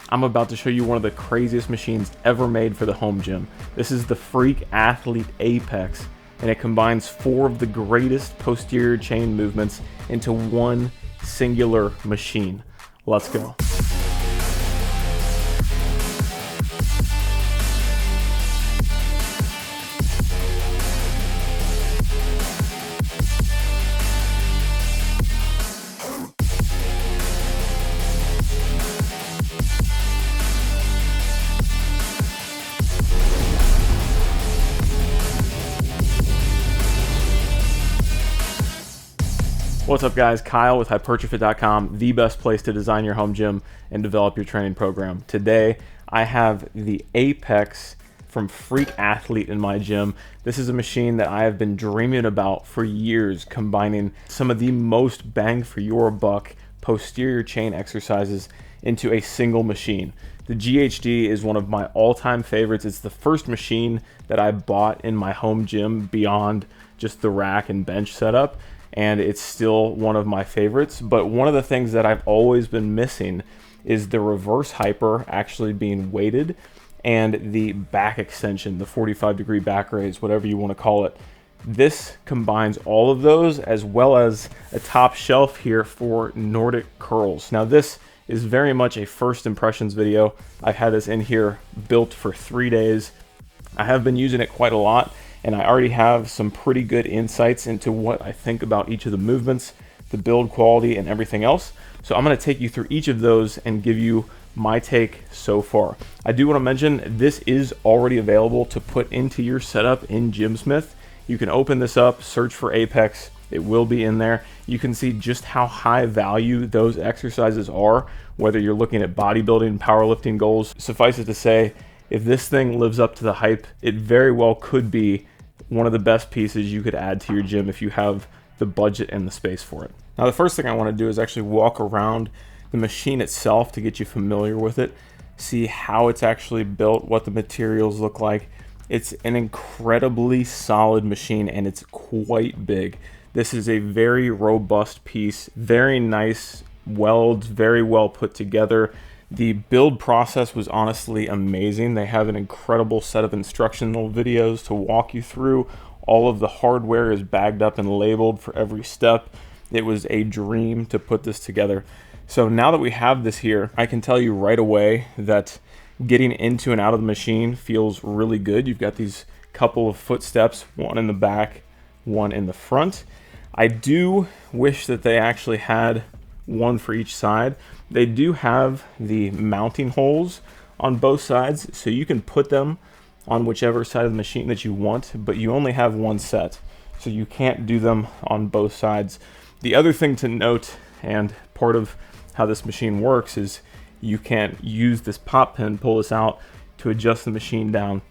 I'm about to show you one of the craziest machines ever made for the home gym. This is the Freak Athlete Apex, and it combines 4 of the greatest posterior chain movements into one singular machine. Let's go. What's up guys, Kyle with HypertroFit.com, the best place to design your home gym and develop your training program. Today, I have the Apex from Freak Athlete in my gym. This is a machine that I have been dreaming about for years, combining some of the most bang for your buck posterior chain exercises into a single machine. The GHD is one of my all-time favorites. It's the first machine that I bought in my home gym beyond just the rack and bench setup, and it's still one of my favorites. But one of the things that I've always been missing is the reverse hyper actually being weighted and the back extension, the 45-degree back raise, whatever you want to call it. This combines all of those, as well as a top shelf here for Nordic curls. Now this is very much a first impressions video. I've had this in here built for 3 days. I have been using it quite a lot, and I already have some pretty good insights into what I think about each of the movements, the build quality, and everything else. So I'm going to take you through each of those and give you my take so far. I do want to mention this is already available to put into your setup in GymSmith. You can open this up, search for Apex, it will be in there. You can see just how high value those exercises are, whether you're looking at bodybuilding, powerlifting goals. Suffice it to say, if this thing lives up to the hype, it very well could be one of the best pieces you could add to your gym if you have the budget and the space for it. Now, the first thing I want to do is actually walk around the machine itself to get you familiar with it, see how it's actually built, what the materials look like. It's an incredibly solid machine, and it's quite big. This is a very robust piece, very nice welds, very well put together. The build process was honestly amazing. They have an incredible set of instructional videos to walk you through. All of the hardware is bagged up and labeled for every step. It was a dream to put this together. So now that we have this here, I can tell you right away that getting into and out of the machine feels really good. You've got these couple of footsteps, one in the back, one in the front. I do wish that they actually had one for each side. They do have the mounting holes on both sides, so you can put them on whichever side of the machine that you want, but you only have one set, so you can't do them on both sides. The other thing to note, and part of how this machine works, is you can't use this pop pin, pull this out to adjust the machine down.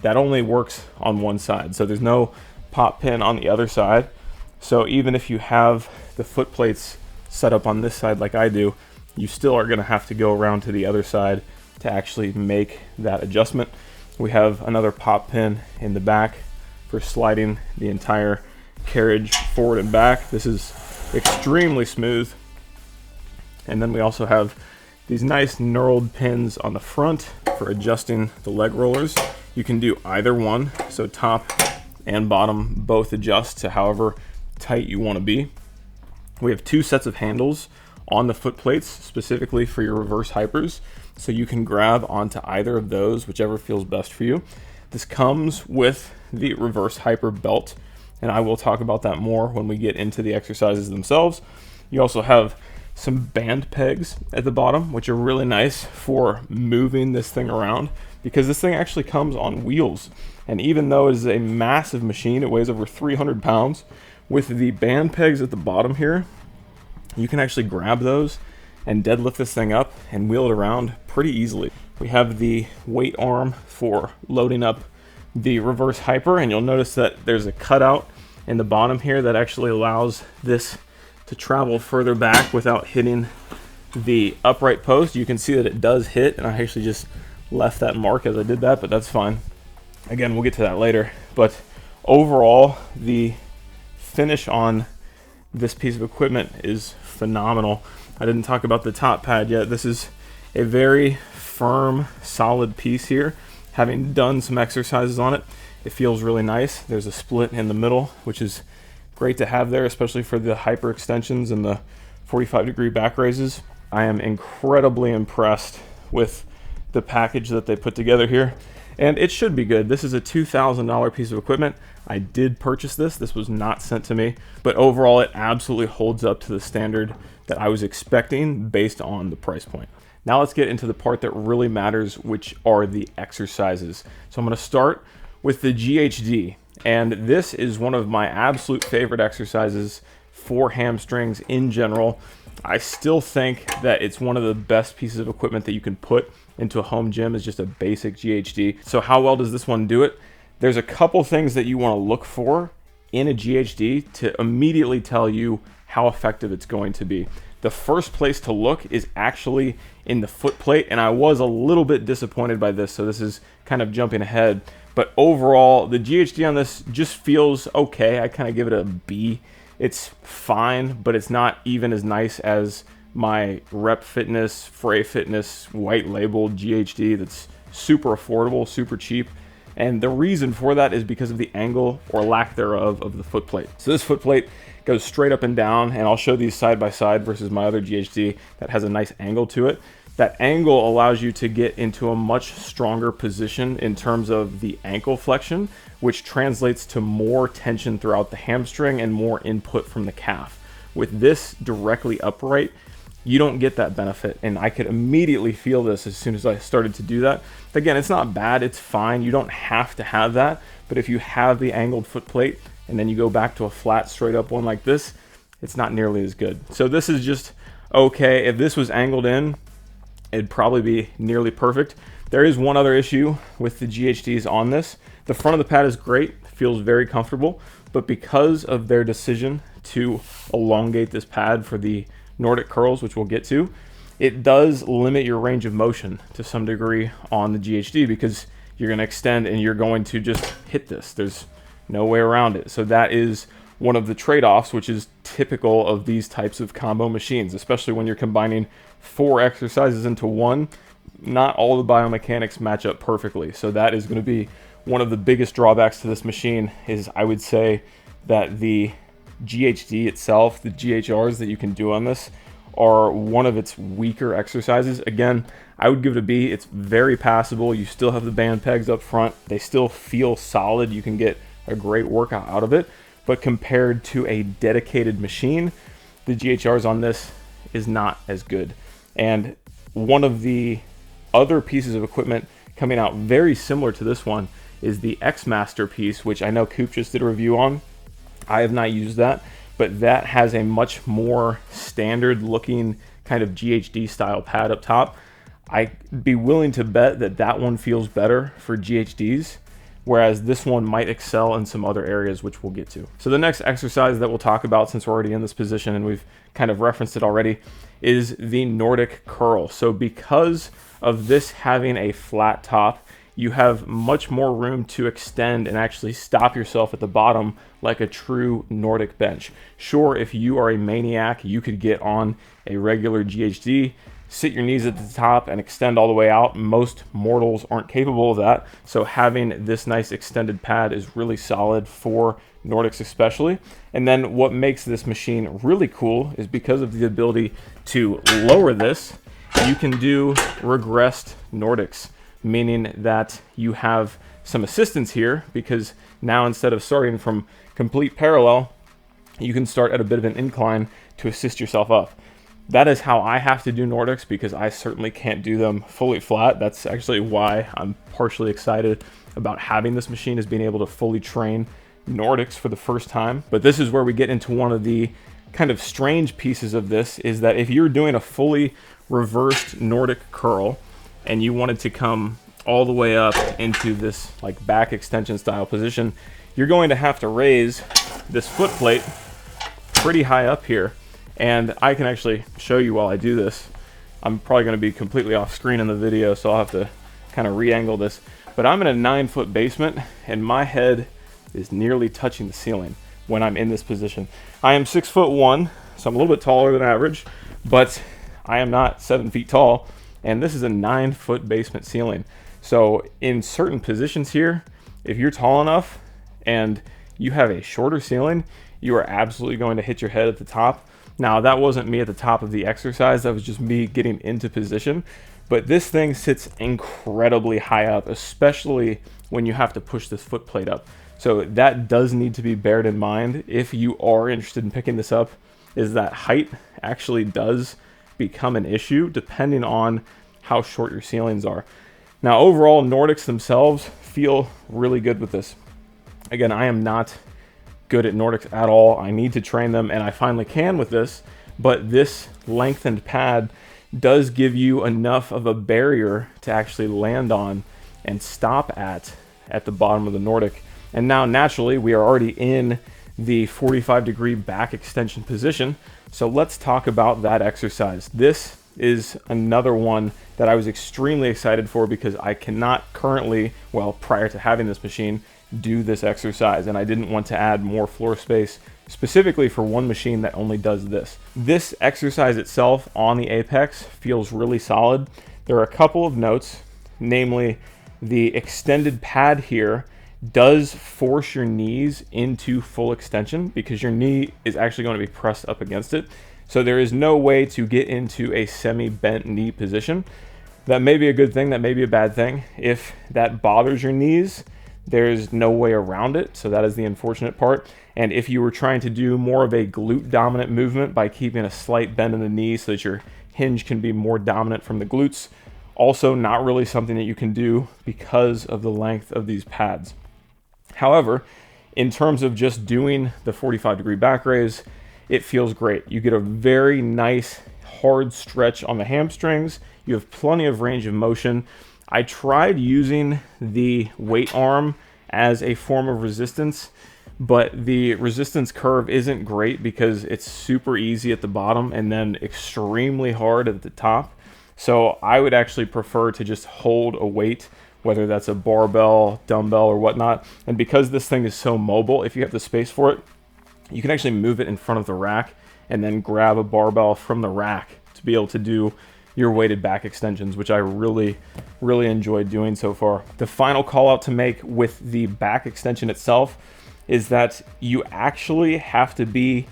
That only works on one side, so there's no pop pin on the other side. So even if you have the foot plates set up on this side like I do, you still are going to have to go around to the other side to actually make that adjustment. We have another pop pin in the back for sliding the entire carriage forward and back. This is extremely smooth. And then we also have these nice knurled pins on the front for adjusting the leg rollers. You can do either one, so top and bottom both adjust to however tight you want to be. We have 2 sets of handles on the foot plates specifically for your reverse hypers, so you can grab onto either of those, whichever feels best for you. This comes with the reverse hyper belt, and I will talk about that more when we get into the exercises themselves. You also have some band pegs at the bottom, which are really nice for moving this thing around, because this thing actually comes on wheels. And even though it is a massive machine, it weighs over 300 pounds, with the band pegs at the bottom here, you can actually grab those and deadlift this thing up and wheel it around pretty easily. We have the weight arm for loading up the reverse hyper, and you'll notice that there's a cutout in the bottom here that actually allows this to travel further back without hitting the upright post. You can see that it does hit, and I actually just left that mark as I did that, but that's fine. Again, we'll get to that later. But overall, the finish on this piece of equipment is phenomenal. I didn't talk about the top pad yet. This is a very firm, solid piece here. Having done some exercises on it, it feels really nice. There's a split in the middle, which is great to have there, especially for the hyperextensions and the 45-degree back raises. I am incredibly impressed with the package that they put together here, and it should be good. This is a $2,000 piece of equipment. I did purchase this. This was not sent to me, but overall it absolutely holds up to the standard that I was expecting based on the price point. Now let's get into the part that really matters, which are the exercises. So I'm going to start with the GHD, and this is one of my absolute favorite exercises for hamstrings in general. I still think that it's one of the best pieces of equipment that you can put into a home gym, is just a basic GHD. So how well does this one do it? There's a couple things that you want to look for in a GHD to immediately tell you how effective it's going to be. The first place to look is actually in the foot plate, and I was a little bit disappointed by this, so this is kind of jumping ahead. But overall, the GHD on this just feels okay. I kind of give it a B. It's fine, but it's not even as nice as my Rep Fitness, Fray Fitness white labeled GHD that's super affordable, super cheap. And the reason for that is because of the angle or lack thereof of the foot plate. So this foot plate goes straight up and down, and I'll show these side by side versus my other GHD that has a nice angle to it. That angle allows you to get into a much stronger position in terms of the ankle flexion, which translates to more tension throughout the hamstring and more input from the calf. With this directly upright, you don't get that benefit, and I could immediately feel this as soon as I started to do that. Again, it's not bad, it's fine. You don't have to have that, but if you have the angled foot plate and then you go back to a flat, straight up one like this, it's not nearly as good. So this is just okay. If this was angled in, it'd probably be nearly perfect. There is one other issue with the GHDs on this. The front of the pad is great, feels very comfortable, but because of their decision to elongate this pad for the Nordic curls, which we'll get to, it does limit your range of motion to some degree on the GHD, because you're going to extend and you're going to just hit this. There's no way around it. So that is one of the trade-offs, which is typical of these types of combo machines, especially when you're combining 4 exercises into one. Not all the biomechanics match up perfectly. So that is going to be one of the biggest drawbacks to this machine. Is I would say that the GHD itself, the GHRs that you can do on this, are one of its weaker exercises. Again, I would give it a B. It's very passable. You still have the band pegs up front. They still feel solid. You can get a great workout out of it. But compared to a dedicated machine, the GHRs on this is not as good. And one of the other pieces of equipment coming out very similar to this one is the X-Master piece, which I know Coop just did a review on. I have not used that, but that has a much more standard looking kind of GHD style pad up top. I'd be willing to bet that that one feels better for GHDs, whereas this one might excel in some other areas, which we'll get to. So the next exercise that we'll talk about, since we're already in this position and we've kind of referenced it already, is the Nordic curl. So because of this having a flat top, you have much more room to extend and actually stop yourself at the bottom like a true Nordic bench. Sure, if you are a maniac, you could get on a regular GHD, sit your knees at the top and extend all the way out. Most mortals aren't capable of that. So having this nice extended pad is really solid for Nordics especially. And then what makes this machine really cool is because of the ability to lower this, you can do regressed Nordics, meaning that you have some assistance here, because now instead of starting from complete parallel, you can start at a bit of an incline to assist yourself up. That is how I have to do Nordics, because I certainly can't do them fully flat. That's actually why I'm partially excited about having this machine, is being able to fully train Nordics for the first time. But this is where we get into one of the kind of strange pieces of this, is that if you're doing a fully reversed Nordic curl and you wanted to come all the way up into this like back extension style position, you're going to have to raise this foot plate pretty high up here. And I can actually show you while I do this. I'm probably going to be completely off screen in the video, so I'll have to kind of re-angle this. But I'm in a 9-foot basement, and my head is nearly touching the ceiling when I'm in this position. I am 6'1", so I'm a little bit taller than average, but I am not 7 feet tall. and this is a 9-foot basement ceiling. So in certain positions here, if you're tall enough and you have a shorter ceiling, you are absolutely going to hit your head at the top. Now, that wasn't me at the top of the exercise, that was just me getting into position. But this thing sits incredibly high up, especially when you have to push this foot plate up. So that does need to be bared in mind if you are interested in picking this up, is that height actually does become an issue depending on how short your ceilings are. Now, overall, Nordics themselves feel really good with this. Again, I am not good at Nordics at all. I need to train them, and I finally can with this, but this lengthened pad does give you enough of a barrier to actually land on and stop at the bottom of the Nordic. And now naturally we are already in the 45-degree back extension position, so let's talk about that exercise. This is another one that I was extremely excited for because I cannot currently, well, prior to having this machine, do this exercise, and I didn't want to add more floor space specifically for one machine that only does this. This exercise itself on the Apex feels really solid. There are a couple of notes, namely the extended pad here does force your knees into full extension because your knee is actually going to be pressed up against it. So there is no way to get into a semi-bent knee position. That may be a good thing, that may be a bad thing. If that bothers your knees, there's no way around it, so that is the unfortunate part. And if you were trying to do more of a glute dominant movement by keeping a slight bend in the knee so that your hinge can be more dominant from the glutes, also not really something that you can do because of the length of these pads. However, in terms of just doing the 45-degree back raise, it feels great. You get a very nice hard stretch on the hamstrings. You have plenty of range of motion. I tried using the weight arm as a form of resistance, but the resistance curve isn't great because it's super easy at the bottom and then extremely hard at the top. So I would actually prefer to just hold a weight, whether that's a barbell, dumbbell, or whatnot. And because this thing is so mobile, if you have the space for it, you can actually move it in front of the rack and then grab a barbell from the rack to be able to do your weighted back extensions, which I really enjoyed doing so far. The final call out to make with the back extension itself is that you actually have to be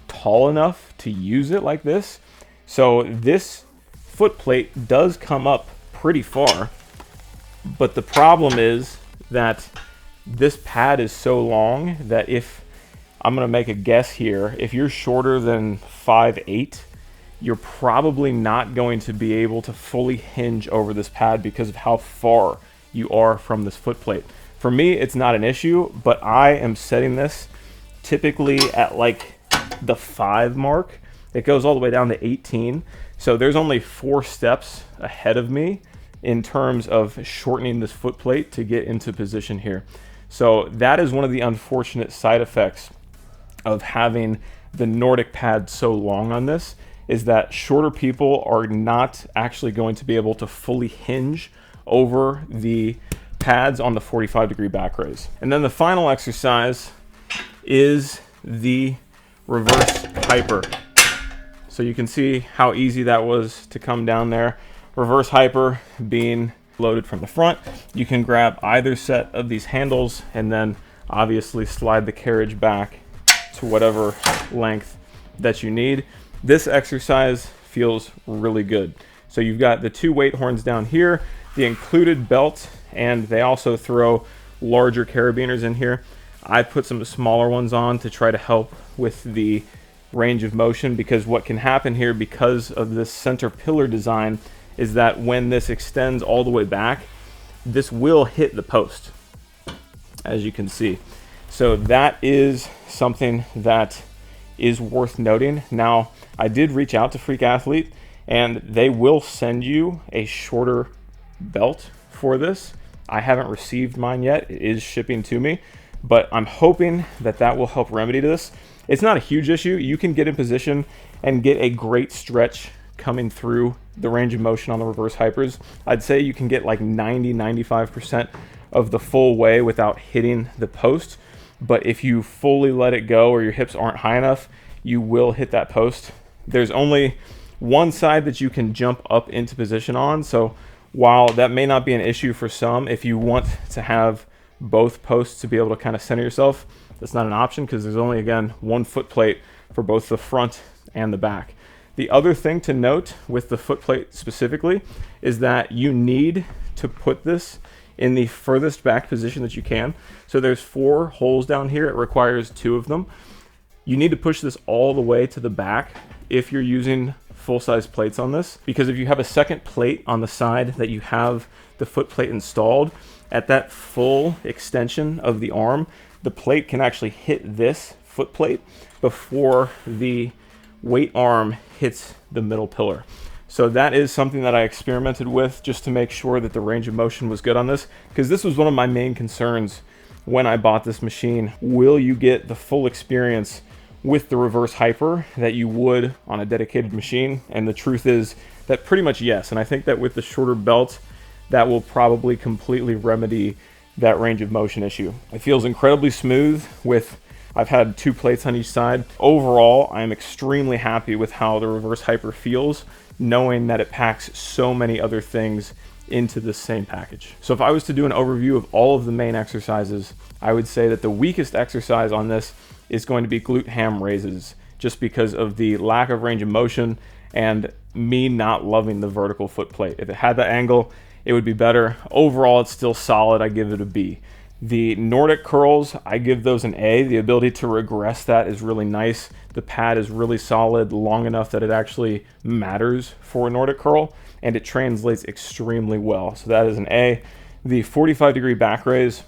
tall enough to use it like this. So this foot plate does come up pretty far, but the problem is that this pad is so long that if I'm gonna make a guess here, if you're shorter than 5'8", you're probably not going to be able to fully hinge over this pad because of how far you are from this foot plate. For me, it's not an issue, but I am setting this typically at like the 5 mark. It goes all the way down to 18. So there's only 4 steps ahead of me in terms of shortening this foot plate to get into position here. So that is one of the unfortunate side effects of having the Nordic pad so long on this, is that shorter people are not actually going to be able to fully hinge over the pads on the 45-degree back raise. And then the final exercise is the reverse hyper. So you can see how easy that was to come down there. Reverse hyper being loaded from the front. You can grab either set of these handles and then obviously slide the carriage back to whatever length that you need. This exercise feels really good. So you've got the 2 weight horns down here, the included belt, and they also throw larger carabiners in here. I put some smaller ones on to try to help with the range of motion, because what can happen here because of this center pillar design is that when this extends all the way back, this will hit the post, as you can see. So that is something that is worth noting. Now, I did reach out to Freak Athlete, and they will send you a shorter belt for this. I haven't received mine yet. It is shipping to me, but I'm hoping that that will help remedy this. It's not a huge issue. You can get in position and get a great stretch coming through the range of motion on the reverse hypers. I'd say you can get like 90-95% of the full way without hitting the post. But if you fully let it go or your hips aren't high enough, you will hit that post. There's only one side that you can jump up into position on. So while that may not be an issue for some, if you want to have both posts to be able to kind of center yourself, that's not an option because there's only, again, one foot plate for both the front and the back. The other thing to note with the foot plate specifically is that you need to put this in the furthest back position that you can. So there's 4 holes down here. It requires 2 of them. You need to push this all the way to the back if you're using full-size plates on this, because if you have a second plate on the side that you have the foot plate installed, at that full extension of the arm, the plate can actually hit this foot plate before the weight arm hits the middle pillar. So that is something that I experimented with just to make sure that the range of motion was good on this, because this was one of my main concerns when I bought this machine. Will you get the full experience with the reverse hyper that you would on a dedicated machine? And the truth is that pretty much yes. And I think that with the shorter belt, that will probably completely remedy that range of motion issue. It feels incredibly smooth with, I've had 2 plates on each side. Overall, I am extremely happy with how the reverse hyper feels, knowing that it packs so many other things into this same package. So if I was to do an overview of all of the main exercises, I would say that the weakest exercise on this is going to be glute ham raises, just because of the lack of range of motion and me not loving the vertical foot plate. If it had that angle, it would be better. Overall, it's still solid. I give it a B. The Nordic curls, I give those an A. The ability to regress that is really nice. The pad is really solid, long enough that it actually matters for a Nordic curl, and it translates extremely well. So that is an A. The 45-degree back raise,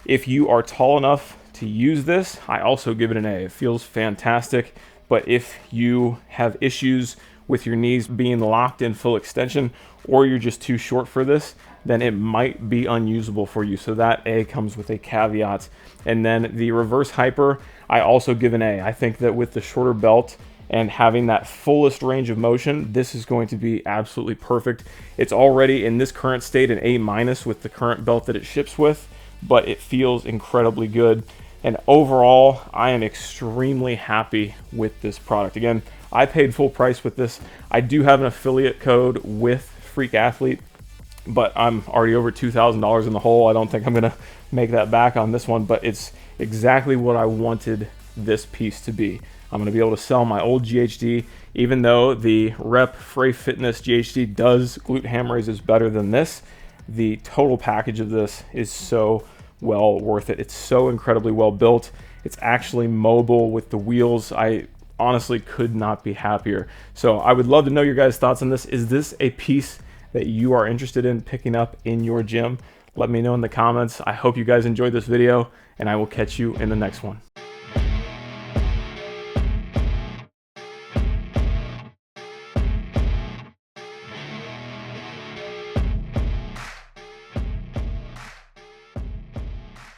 if you are tall enough to use this, I also give it an A. It feels fantastic, but if you have issues with your knees being locked in full extension, or you're just too short for this, then it might be unusable for you. So that A comes with a caveat. And then the reverse hyper, I also give an A. I think that with the shorter belt and having that fullest range of motion, this is going to be absolutely perfect. It's already in this current state an A- with the current belt that it ships with, but it feels incredibly good. And overall, I am extremely happy with this product. Again, I paid full price with this. I do have an affiliate code with Freak Athlete, but I'm already over $2,000 in the hole. I don't think I'm gonna make that back on this one, but it's exactly what I wanted this piece to be. I'm gonna be able to sell my old GHD, even though the Rep Frey Fitness GHD does glute ham raises better than this. The total package of this is so well worth it. It's so incredibly well built. It's actually mobile with the wheels. I honestly could not be happier. So I would love to know your guys' thoughts on this. Is this a piece that you are interested in picking up in your gym? Let me know in the comments. I hope you guys enjoyed this video, and I will catch you in the next one.